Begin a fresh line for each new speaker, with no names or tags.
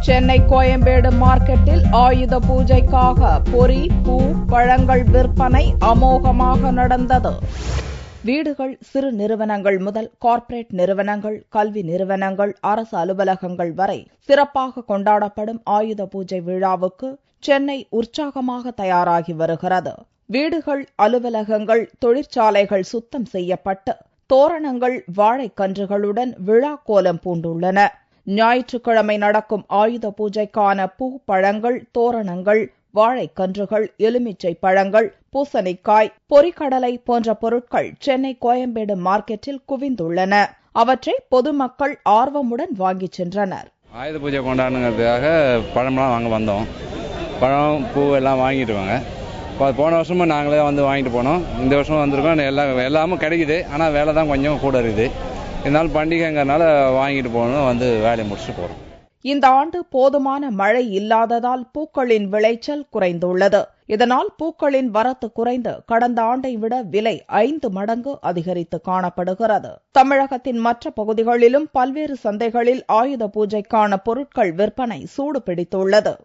சென்னை கோயம்பேடு மார்க்கெட்டில் ஆயுத பூஜைக்காக பொரி, பூ, பழங்கள் விற்பனை அமோகமாக நடந்தது. வீடுகள், சிறு நிறுவனங்கள் முதல் கார்ப்பரேட் நிறுவனங்கள், கல்வி நிறுவனங்கள், அரசு அலுவலகங்கள் வரை சிறப்பாக கொண்டாடப்படும் ஆயுத பூஜை விழாவுக்கு சென்னை உற்சாகமாக தயாராகி வருகிறது. வீடுகள், அலுவலகங்கள், தொழிற்சாலைகள் சுத்தம் செய்யப்பட்டு தோரணங்கள், வாழைக்கன்றுகளுடன் விழா கோலம் பூண்டுள்ளன. ஞாயிற்றுக்கிழமை நடக்கும் ஆயுத பூஜைக்கான பூ, பழங்கள், தோரணங்கள், வாழைக்கன்றுகள், எலுமிச்சை பழங்கள், பூசணிக்காய், பொரிக்கடலை போன்ற பொருட்கள் சென்னை கோயம்பேடு மார்க்கெட்டில் குவிந்துள்ளன. அவற்றை பொதுமக்கள் ஆர்வமுடன் வாங்கிச் சென்றனர்.
ஆயுத பூஜை கொண்டாடுங்கிறதுக்காக பழம்லாம் வாங்க வந்தோம். பழம், பூ எல்லாம் வாங்கிட்டு வாங்க. போன வருஷமும் நாங்களே வந்து வாங்கிட்டு போனோம். இந்த வருஷம் வந்திருக்கோம். எல்லாமே கிடைக்குது. ஆனால் வேலை தான் கொஞ்சம் கூட இருக்குது. இதனால பண்டிகைங்கிறதுனால வாங்கிட்டு போகணும், வந்து வேலையை முடிச்சுட்டு போகிறோம்.
இந்த ஆண்டு போதுமான மழை இல்லாததால் பூக்களின் விளைச்சல் குறைந்துள்ளது. இதனால் பூக்களின் வரத்து குறைந்து கடந்த ஆண்டை விட விலை 5 மடங்கு அதிகரித்து காணப்படுகிறது. தமிழகத்தின் மற்ற பகுதிகளிலும் பல்வேறு சந்தைகளில் ஆயுத பூஜைக்கான பொருட்கள் விற்பனை சூடு பிடித்துள்ளது.